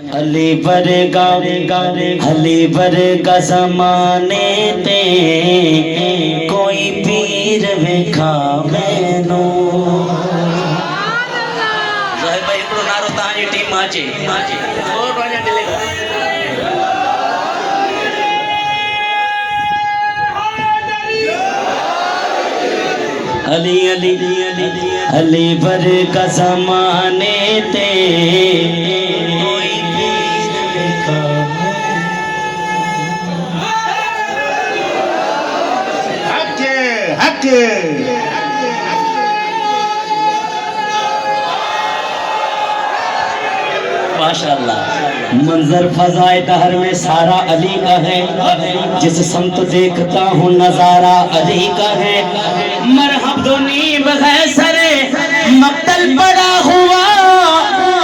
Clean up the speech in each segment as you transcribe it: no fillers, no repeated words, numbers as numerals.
علی ورگا علی ورگا زمانے تے کوئی پیر ویکھا مینوں زاہد بھائی ہکڑو نعرو تہانجی ٹیم ماچے علی علی علی ورگا زمانے تے کوئی پیر ویکھا حق ماشاءاللہ منظر فضائے دہر میں سارا علی کا ہے جس سمت دیکھتا ہوں نظارہ علی کا ہے مرحب دونی بغیر سرے مقتل پڑا ہوا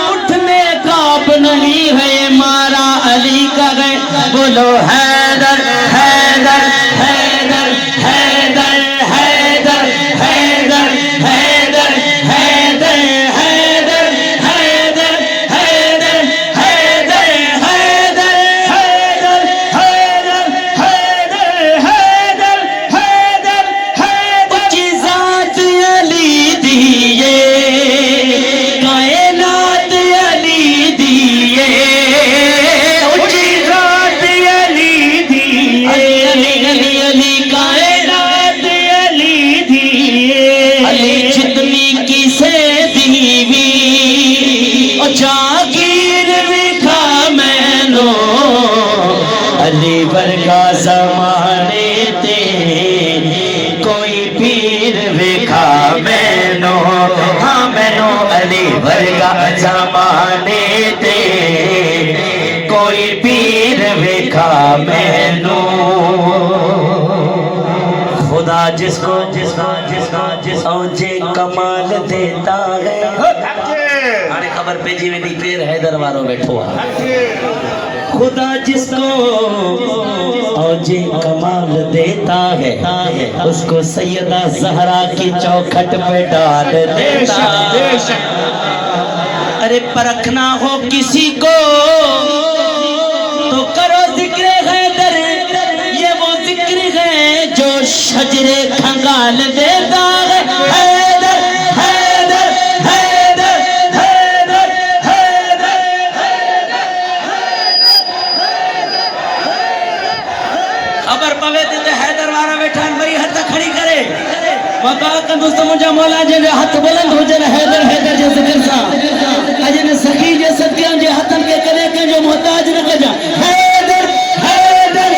اٹھنے کا اب نہیں ہے مارا علی کا ہے بولو حیدر حیدر حیدر حیدر حیدر حیدر حیدر حیدر حیدر حیدر حیدر حیدر حیدر حیدر حیدر حیدر حیدر اچھی ذات علی دیے کائنات علی دیے اچھی ذات علی دیے علی علی علی کائنات علی دیے علی جتنی کسے دیوی اور جاگیر وکھا مینوں علی ورگا زمانے تے کوئی پیر وکھا مینوں ہاں مینوں علی ورگا زمانے تے کوئی پیر وکھا مینوں خدا جس کو اوجے کمال دیتا ہے ہانے خبر پیجی میں پیر حیدر وارو بیٹھو خدا جس کو اوجے کمال دیتا ہے اس کو سیدہ زہرا کی چوکھٹ پہ ڈال دیتا ہے ارے پرکھنا ہو کسی کو تو کرو ذکر حیدر یہ وہ ذکر ہے جو شجر کھنگال دیتا ہے حیدر حیدر حیدر حیدر حیدر خبر پوے تے حیدر وارا بیٹھان بھئی ہتھ کھڑی کرے وقا کندوست مجھا مولا جن ہتھ بلند ہو جن حیدر حیدر جو ذکر سا اجن سخی جو صدقیاں جو ہتھن کے کرے کے جو محتاج نہ کجا حیدر حیدر